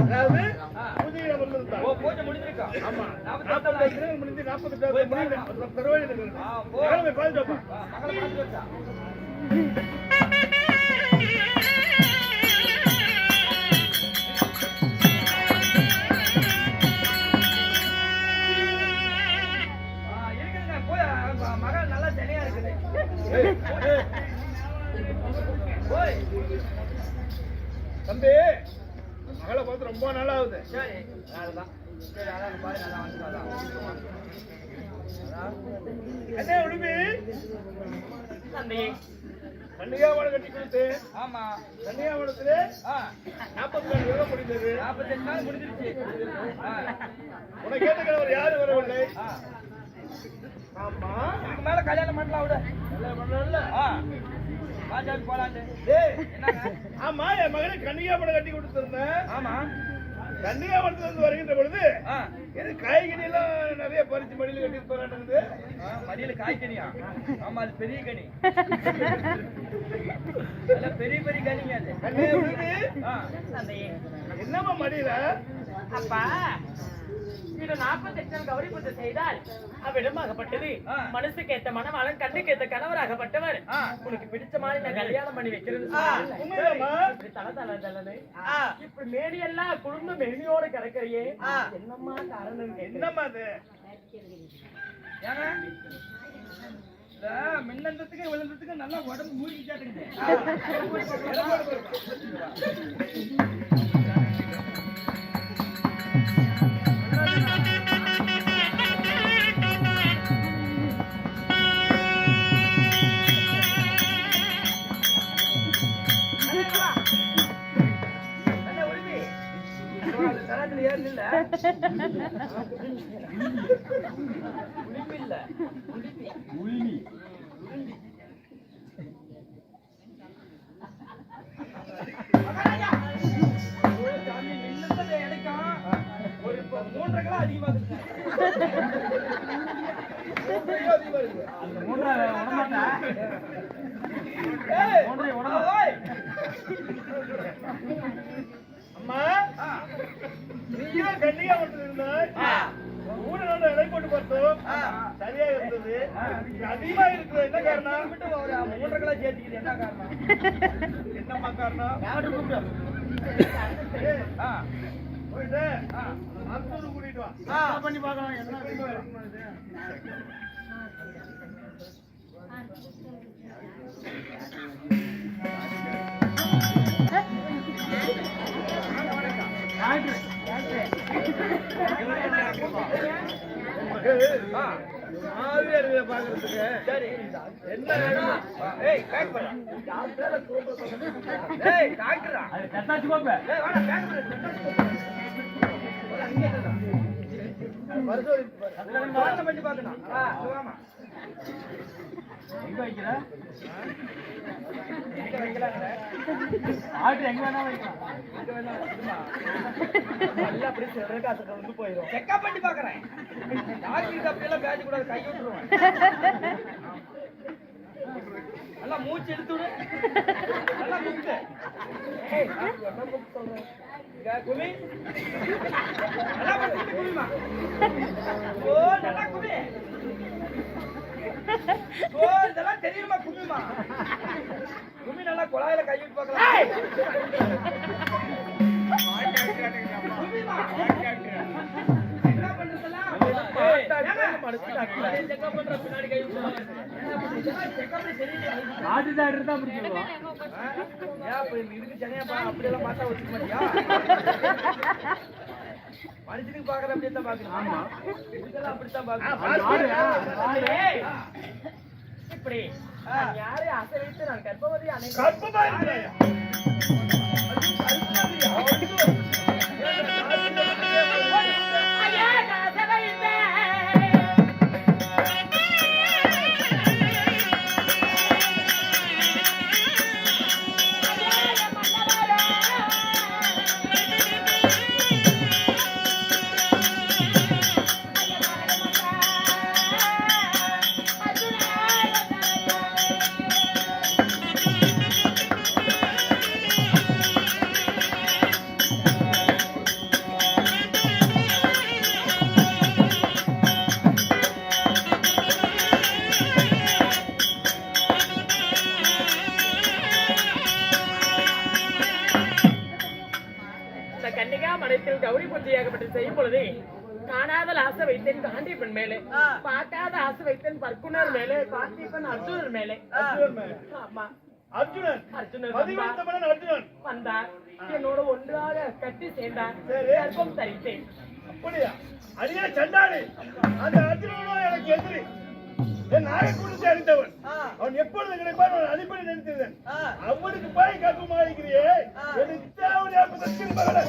அதாவது பூஜையில வந்திருந்தாங்க. ஓ பூஜை முடிஞ்சிருக்கா? ஆமா 48 முடிஞ்சு 48 தருவாயில இருக்கு. மகளை பாத்துட்டு வா. மகளை பாத்துட்டு வா. மகள் நல்லா தனியா இருக்குது. தம்பி மகளை பார்த்து ரொம்ப நாள் ஆகுது. சரி அதுதான் சரி அதான் பாரு நல்லா வந்து என்ன உடுமி தம்பி கன்னிகாவளை கட்டி கொடுத்து. ஆமா கன்னிகாவளத்துல 44 வருடம் முடிந்தது. 48 நாள் முடிஞ்சிருச்சு. உனக்கு கேட்ட கிழவர் யாரு வரவில்லை. ஆமா இதுக்கு மேல கல்யாணம் பண்ணலாம் விட. கல்யாணம் பண்ணல. பாஜாக்கு போலாண்டு. என்னங்க? ஆமா என் மகனை கன்னிகாவளை கட்டி கொடுத்திருந்தேன். ஆமா கன்னிகாவளத்துல இருந்து வருகின்ற பொழுது எனக்கு காய்கறி எல்லாம் நிறைய பறிச்சு மடியில கட்டி போறானுங்குது. மடியில காய்கறியா? ஆமா அது பெரிய கனி. பெரிய பெரிய கனிங்க அது. என்னமா மடியில? அப்பா இது 48 நாள் கௌரி பூஜை செய்தால் அவ்விடமாகப்பட்டது மனசுக்கு ஏத்த மனவாளன் கண்ணுக்கு ஏத்த கணவராகப்பட்டவர் உனக்கு பிடிச்ச மாதிரி நான் கல்யாணம் பண்ணி வைக்கிறேன்னு இப்படி மேடியெல்லாம் குடும்ப மெனியோட கிடக்கிறையே என்னம்மா காரணம்? என்னம்மா அது? மின்னந்தத்துக்கு விழுந்ததுக்கு நல்லா உடம்பு மூழ்கி சாட்டுங்க. ஒரு 3.5 கிலோ அதிகமா இருக்கு. அம்மா நீங்க கண்ணியா இருந்தாய். 3 நாள் எடை போட்டு பார்த்தோம் சரியா இருந்தது. அதிகமா இருக்குது என்ன காரணம்? ஒரு 3.5 கிலோ சேர்த்துக்குது என்ன காரணம்? என்னம்மா காரணம்? போயிட்டு மருத்துவ கூட்டிட்டு வா. பண்ணி பார்க்கலாம் என்ன பாக்குறதுக்கு. சரி என்ன வேணும்? டாக்டரா பண்ணி பாக்கணும். எங்க வைக்கிற? எங்க வைக்கலாங்கிற? ஆர்டர் எங்க வேணா வைக்கலாம். எங்க வேணா நல்லா அப்படி சொல்றதுக்கு அதுக்கு வந்து போயிடும். செக்கப் பண்ணி பாக்குறேன். டாக்டர் அப்படியெல்லாம் பேச கூடாது, கை விட்டுருவேன். நல்லா மூச்சு எடுத்து விடு. நல்லா முக்கு. என்ன முக்கு சொல்றேன்? குமி நல்லா குமி குமிமா. ஓ நல்லா குமி. ஓ இதெல்லாம் தெரியுமா குமிமா? குமி நல்லா குழாயில கை விட்டு பார்க்கலாம். குமிமா என்ன பண்றதெல்லாம் செக்கப் பண்ற பின்னாடி கை விட்டு ஆதி டாக்டர் தான் அப்படி சொல்லுவான். இதுக்கு தனியா அப்படியெல்லாம் பார்த்தா வச்சுக்க மாட்டியா? மனுஷனுக்கு பாக்குற அப்படியே தான் பாக்கணும். ஆமா இதுக்கெல்லாம் அப்படித்தான் பாக்கணும். இப்படி யாரு ஆசை வைத்து நான் கர்ப்பவதி கன்னிகா மடத்தில் கௌரி பூஜையாகப்பட்டு செய்யும் பொழுது காணாத ஆசை வைத்தேன் காண்டிப்பன் மேலே, பார்க்காத ஆசை வைத்தேன் பர்க்குனர் மேலே, பார்த்திபன் அர்ஜுனர் மேலே. ஆமா, அர்ஜுனன் அர்ஜுனன் வந்தார், என்னோட ஒன்றாக கட்டி சேர்ந்தார், கர்ப்பம் தரித்தேன். அப்படியா? அடியே சண்டாளி, அந்த அர்ஜுனனோ எனக்கு எதிரி, என் நாயக்குடிச்சு அடித்தவன். அவன் எப்பொழுது கிடைப்பான் அவன் அடிப்படை நினைத்ததன். அவனுக்கு பாய் கர்ப்பமாக இருக்கிறியே, எனக்கு தேவையா பிரச்சனை மகளே.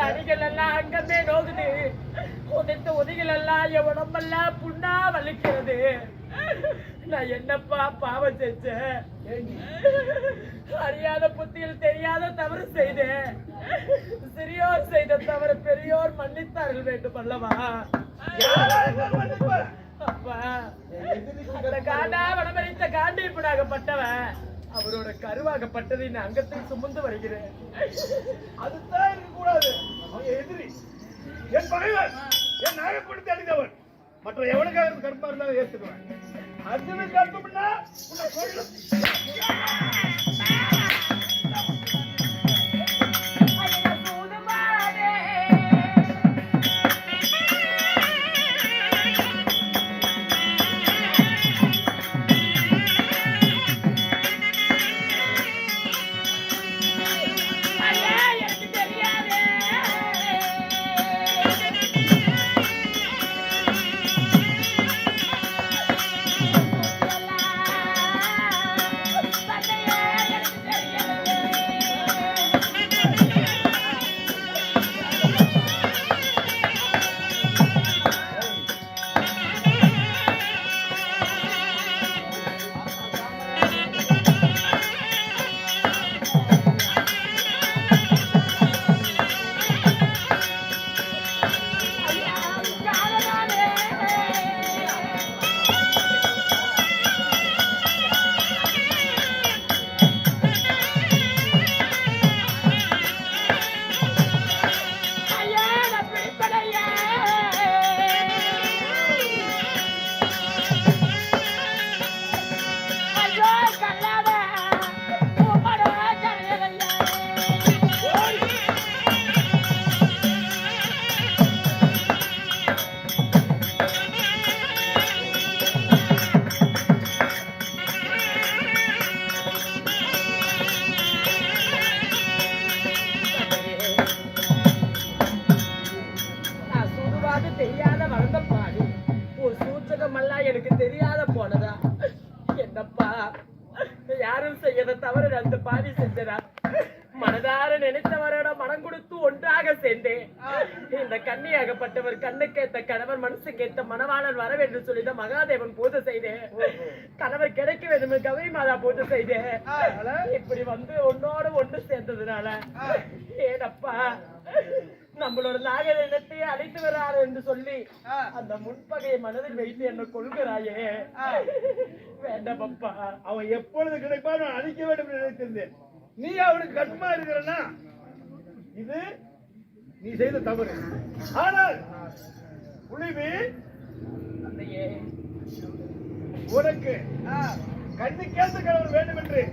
அடிகள் எல்லாம் அங்கமே நோகுது, உதைத்த உதைகள் எல்லாம் என் உடம்பெல்லாம் புண்ணா வலிக்கிறது. நான் என்னப்பா பாவம் செஞ்சேன்? அறியாத புத்தியில் தெரியாத தவறு செய்தேன். சிறியோர் செய்த தவறு பெரியோர் மன்னித்தார்கள் வேண்டும் அல்லவா? அப்பா, அந்த காண்டா வனமரித்த காண்டீப்பனாகப்பட்டவன் அவரோட கருவாகப்பட்டது இந்த அங்கத்தில் சுமந்து வருகிறேன். அதுதான் இருக்கக்கூடாது. அவன் எதிரி, என் பகைவன், என் நாயப்படுத்தி அழிந்தவன். மற்ற எவனுக்காக கற்பா இருந்தாலும் ஏற்றுக்குவேன். அர்ஜுனன் கற்பம்னா உன்னை கொல்லும். தவறு அந்த பாவி செஞ்சனா மனதார நினைத்தவரோட மனம் கொடுத்து ஒன்றாக சேர்ந்தேன். இந்த கன்னியாகப்பட்டவர் கண்ணுக்கேத்த கணவர் மனசுக்கேத்த மணவாளன் வர வேண்டும் சொல்லிதான் மகாதேவன் பூஜை செய்தேன். கணவர் கிடைக்க வேண்டும் கௌரி மாதா பூஜை செய்தேன். இப்படி வந்து ஒன்னோட ஒன்று சேர்ந்ததுனால ஏனப்பா நம்மளோட நாகரிகத்தையே அழைத்து வராரு என்று சொல்லி அந்த முன்பகையை மனதில் வைத்து என்ன கொள்கிறாயே. வேண்டாம் அப்பா, அவன் எப்பொழுது கிடைப்பான் நான் அழிக்க வேண்டும் என்று நினைத்திருந்தேன். நீ அவனுக்கு கட்டுமா இருக்கிறன்னா இது நீ செய்த தவறு. ஆனால் புலிவி உனக்கு கண்ணு கேட்ட கணவர் வேண்டும் என்று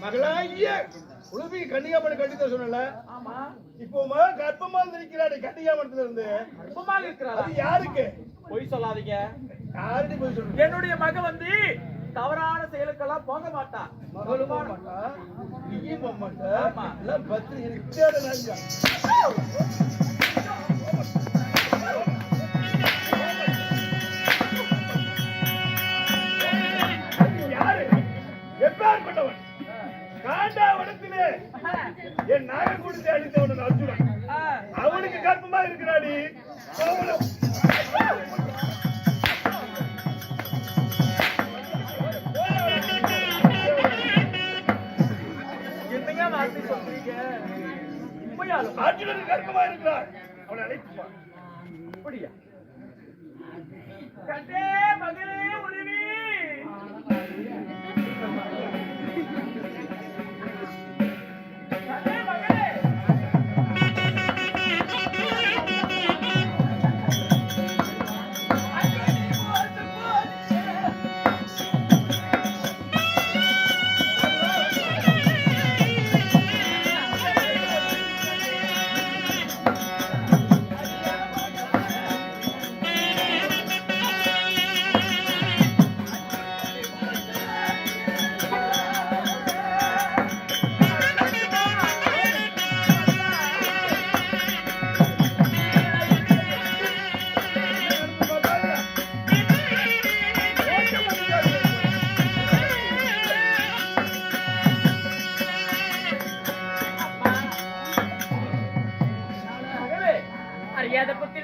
மகளாகிய உழுவி கன்னிகாமணி கட்டித்த சொன்னல. ஆமா, இப்போ மகன் கர்ப்பமா இருக்கிறாரு. கன்னிகாமணத்துல இருந்து கர்ப்பமாக இருக்கிறாரா? யாருக்கு? பொய் சொல்லாதீங்க. யாருக்கு போய் சொல்றீங்க? என்னுடைய மகன் வந்து தவறான செயலுக்கெல்லாம் போக மாட்டான். மகளும் போக மாட்டா, நீயும் போக மாட்டா. எல்லாம் பத்திரி இருக்கிற ராஜா. யாரு? எப்பேர் கொண்டவன்? காண்டாவனத்திலே என் நாகம் கொடுத்து அடித்தவன் அர்ஜுனன். அவனுக்கு கர்ப்பமா இருக்கிறாடி. என்னங்க வார்த்தை சொல்றீங்க? அர்ஜுனனுக்கு கர்ப்பமா இருக்கிறார். அவனை அழைத்துப்பா. அப்படியா? கண்டே மகளே உருவி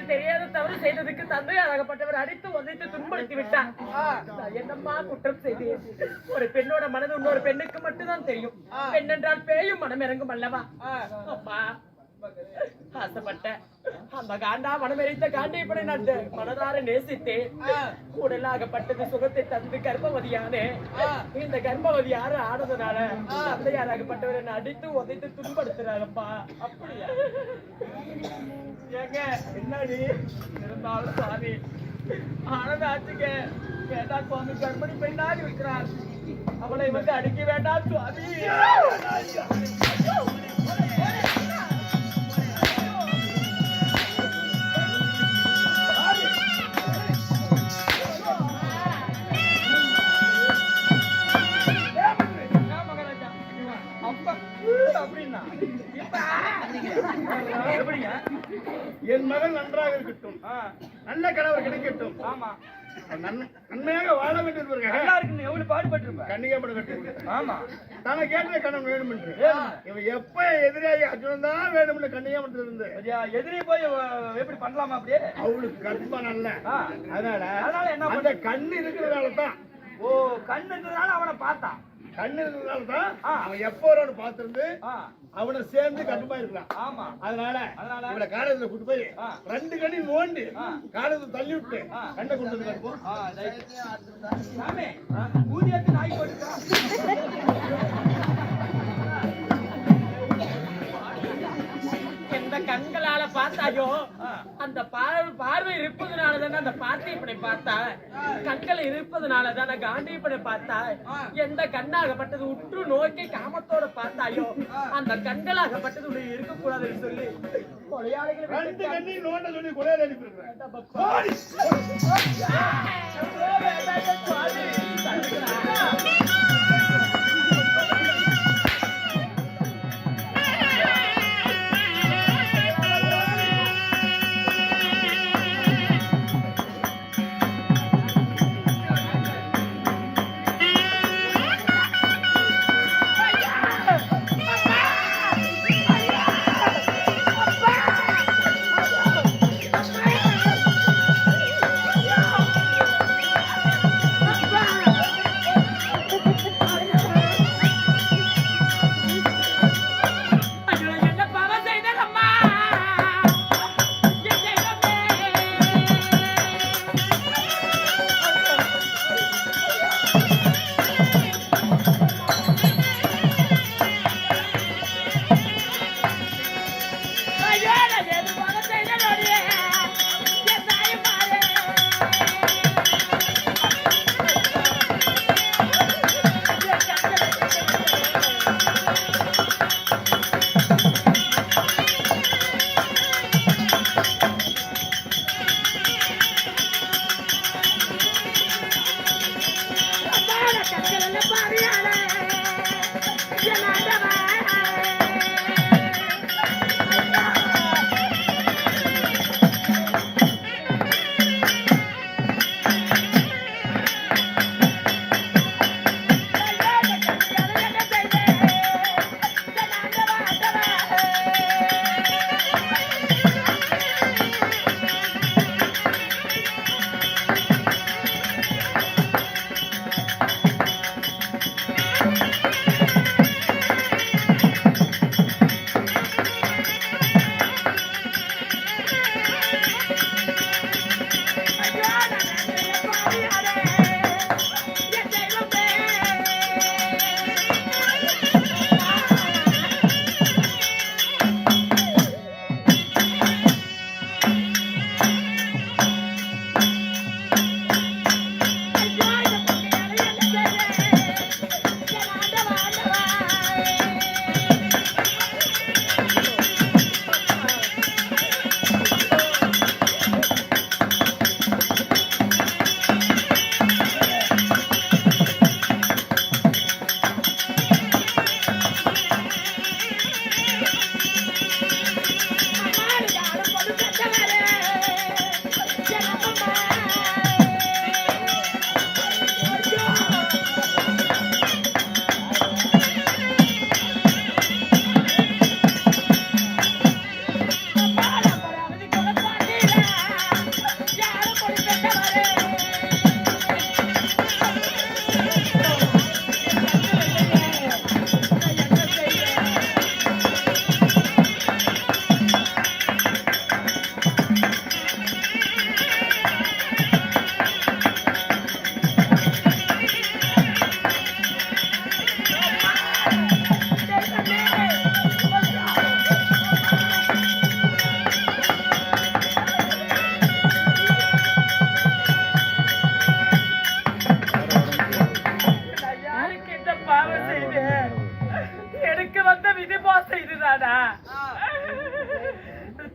தெரியாத தவறு செய்ததுக்கு தந்தையாகப்பட்டவர் அடித்து உதைத்து துன்படுத்தி விட்டார். என்னம்மா குற்றம் செய்தேன்? ஒரு பெண்ணோட மனது இன்னொரு பெண்ணுக்கு மட்டும்தான் தெரியும். பெண் என்றால் பேயும் மனம் இறங்கும் அல்லவா? அம்மா ஆசைப்பட்ட அந்த காண்டா மனமெரித்த காண்டியப்பனை நான் மனதார நேசித்தேன். உடலாகப்பட்டது சுகத்தை தந்து கர்ப்பவதியானே. இந்த கர்ப்பவதி யாரு ஆனதுனால தந்தையாராகப்பட்டவர் என்ன அடித்து உதைத்து துன்படுத்துறாங்கப்பா. அப்படியா? ஏங்க என்னடி இருந்தாலும் சாமி ஆனதாச்சுங்க. வேண்டாம் சுவாமி, கர்ப்பிணி பெண்ணாக இருக்கிறார். அவளை வந்து அடிக்க வேண்டாம் சுவாமி. என் மகள் நன்றாக இருக்கட்டும், நல்ல கணவர் கிடைக்கட்டும். ஆமா, நன்மையாக வாழ வேண்டும். எவ்வளவு பாடுபட்டு கன்னிகாமணி கட்டு. ஆமா, தனக்கு கேட்ட கணவன் வேணும் என்று. இவன் எப்ப எதிராகி அர்ஜுனன் தான் வேணும் என்று கன்னிகாமணத்துல இருந்து எதிரே போய் எப்படி பண்ணலாமா? அப்படியே அவளுக்கு கர்ப்பம் நல்ல. அதனால என்ன அந்த கண்ணு இருக்கிறதால தான். ஓ, கண்ணு இருக்கிறதால அவனை பார்த்தான். கண்ணு இருக்கிறதால தான் அவன் எப்போ பார்த்திருந்து அவனை சேர்ந்து கட்டுமா இருக்கலாம். ஆமா, அதனால இவளை காலேஜ்ல கூட்டு போய் 2 கண்ணி நோண்டி காலேஜ்ல தள்ளி விட்டு கண்ணை கொண்டு வந்து கட்டுப்போம். ஊதியத்து நாய் போட்டுக்கா. கண்களால பார்த்தாயோ அந்த பார்வை இருப்பதுனாலதானே அந்த பார்த்தி இப்படி பார்த்தா. கண்கள் இருப்பதுனாலதான காந்தி இப்படி பார்த்தா. எந்த கண்ணாகப்பட்டது உற்று நோக்கி காமத்தோட பார்த்தாயோ அந்த கண்களாகப்பட்டது உடைய இருக்கக்கூடாதுன்னு சொல்லி கொலையாளிகளை சொல்லி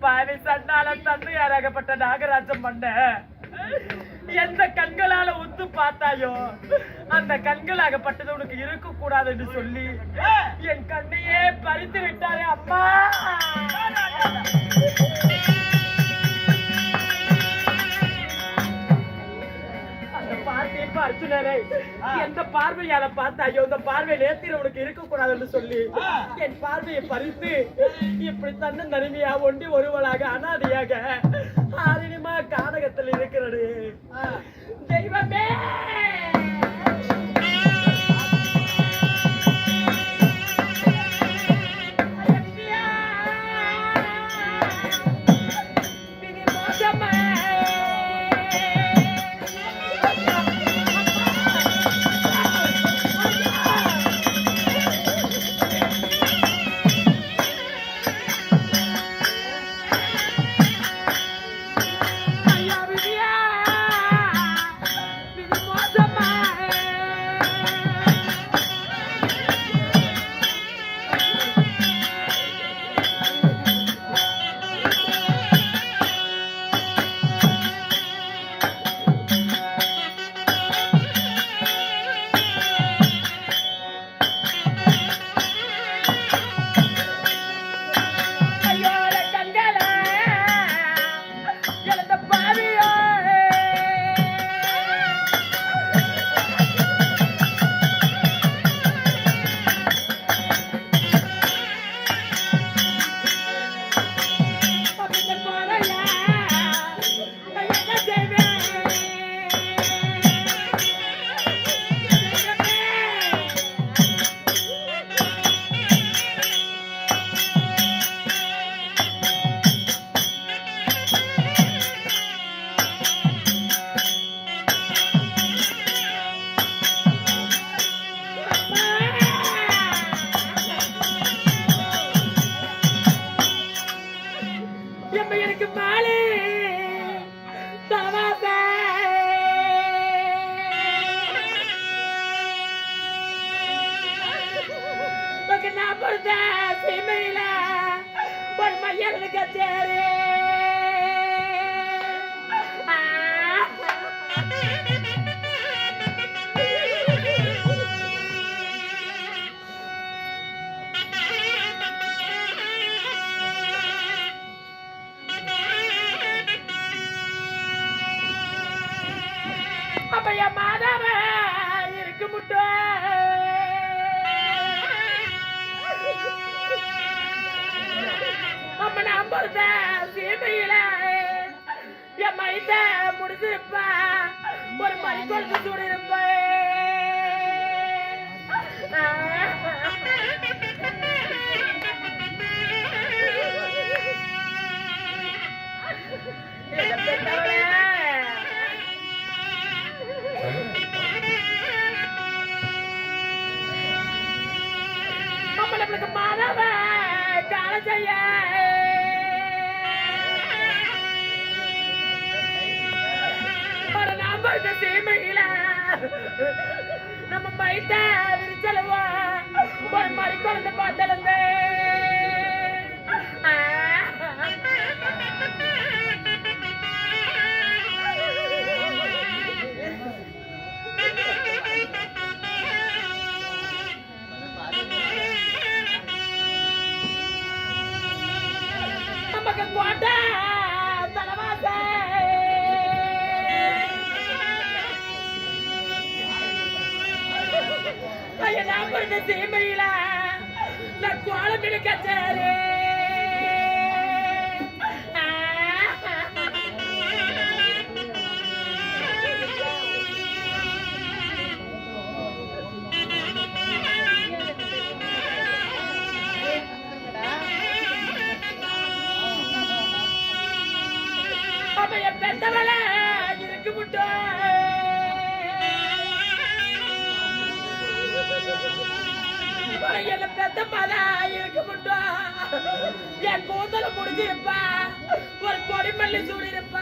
பாவி சண்டால தந்தையாராகப்பட்ட நாகராஜம் பண்ண எந்த கண்களால உத்து பார்த்தாயோ அந்த கண்களாகப்பட்டது உனக்கு இருக்க கூடாதுன்னு சொல்லி என் கண்ணையே பறித்து விட்டாரே அம்மா. அந்த பார்வையை அர்ஜுனரை எந்த பார்வையால பார்த்தாயோ அந்த பார்வை நேத்திர உனக்கு இருக்க கூடாதுன்னு சொல்லி என் பார்வையை பறித்து இப்படி தன்ன நறுமையா ஒண்டி ஒருவளாக அனாதையாக ஆரினிமா கானகத்தில் இருக்கிறது. தெய்வமே எனக்கு மாலை நான் பொறுத்த சீமையில ஒரு மையல் கச்சேரி பைய மாதாவ இருக்கு முட்டோ நம்ம நம்புறத சீமையில என் மைத்த முடிச்சிருப்ப ஒரு மணிக்கொழுந்து சூடிருப்ப நம்மளுக்கு மாதவ கால செய்ய ஒரு நம்பர் தீமையில நம்ம பைத்த விரிச்சலவா ஒரு மாதிரி குழந்தை பார்த்தலந்து நமக்கு கோட்டை தலைவாசை நான் பிறந்த சீமையில நான் கோலம் கச்சேரி என் பெத்தவள இருக்கு முட்டோ என்ன பெத்த மதா இருக்க முட்டோ என் கூந்தல முடிஞ்சிருப்ப ஒரு கொடிமல்லி சூடிருப்ப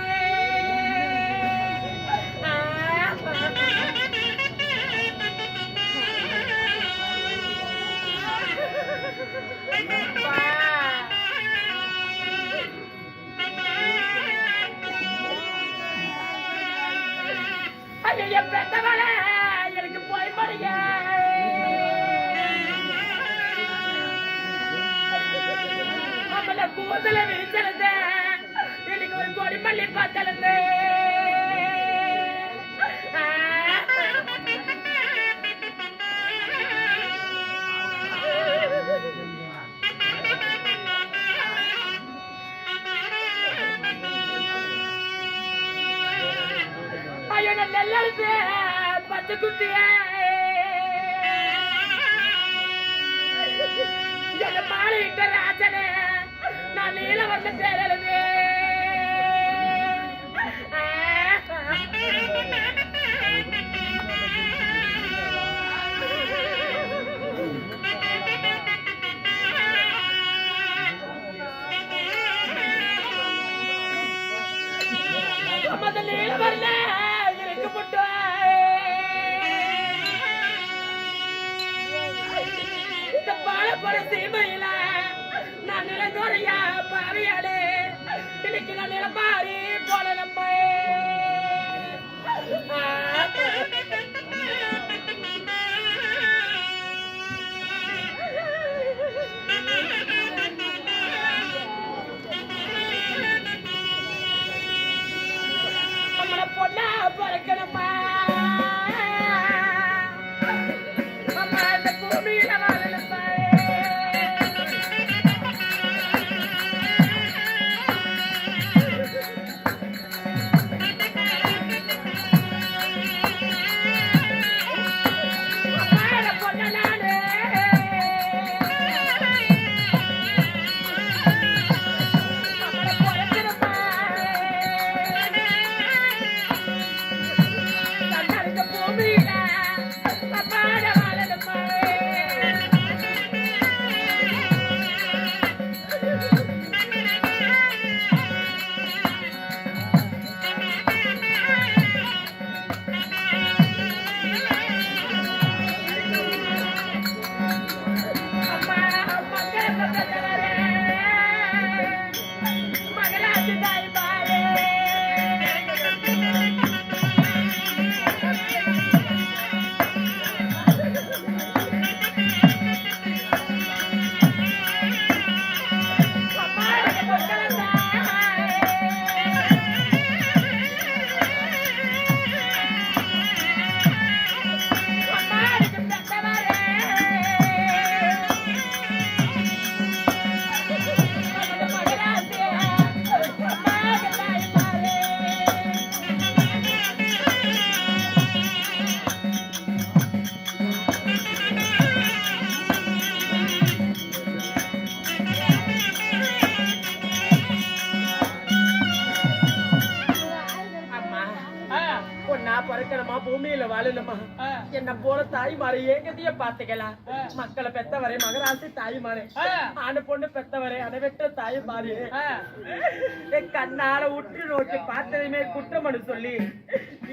என் பெத்தவள எனக்கு போய் படிக்க கூந்தல விரிச்சலந்த இன்னைக்கு ஒரு கொடிமல்லி பார்த்தலந்த ஐயோ நல்ல பச்சை குட்டிய மாலையிட்ட ராஜனே நான் நீல வந்த பேரழுது நீல வரல இருக்கு முட்டோ இந்த பாலப்பட சீமையில நான் நிலந்தோறையா பாவியாளே இன்னைக்கு நான் நிலமாறி போல நம்ம நம்மள பொண்ணா பிறக்கணுமா நம்ம இந்த பூமியில வாழணுமா பூமியில வாழணுமா என்ன போல தாய்மாரை ஏங்கதிய பாத்துக்கலாம் மக்களை பெத்தவரை மகராசி தாய்மாரே ஆணு பொண்ணு பெத்தவரை அணைவெற்ற தாய்மாரே கண்ணால உற்று நோக்கி பார்த்ததுமே குற்றமனு சொல்லி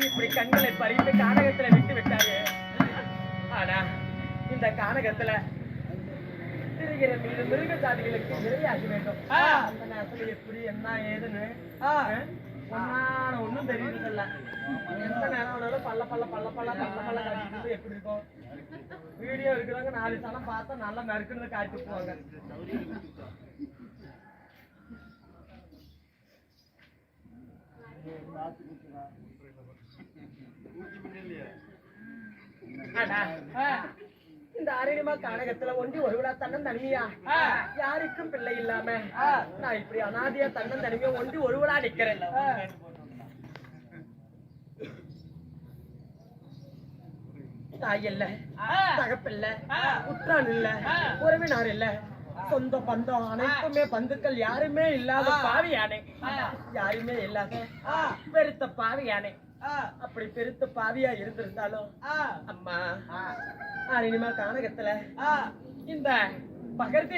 இப்படி கண்களை பறித்து கானகத்துல விட்டு விட்டாரு. ஆனா இந்த கானகத்துல திரிகிற மிருக ஜாதிகளுக்கு இரையாகி வேண்டும். அந்த நேரத்துல எப்படி என்ன ஏதுன்னு ஒன்னும் தெரியுதுல்ல. எந்த நேரம் வேணாலும் பல்ல காட்டிட்டு எப்படி இருக்கும். வீடியோ இருக்கிறவங்க 4 சனம் பார்த்தா நல்லா நறுக்குன்னு காட்டி போவாங்க. இந்த அரணமா கானகத்துல ஒண்டி ஒருவிடா தன்னன் தனிமையா யாருக்கும் பிள்ளை இல்லாம நான் இப்படி அனாதியா தன்னன் தனிமையா ஒண்டி ஒருவிடா நிக்கிறேன். தாய் இல்ல, தகப்பில்ல, உற்றான் இல்ல, உறவினார் இல்ல, சொந்த பந்தம் அனைத்துமே பந்துக்கள் யாருமே இல்லாத பாவியானே. யாருமே இல்லாத பெருத்த பாவியானே. அப்படி பெருத்த பாவியா இருந்திருந்தாலும் அம்மா அரிணிமா கானகத்துல இந்த பகர்த்தி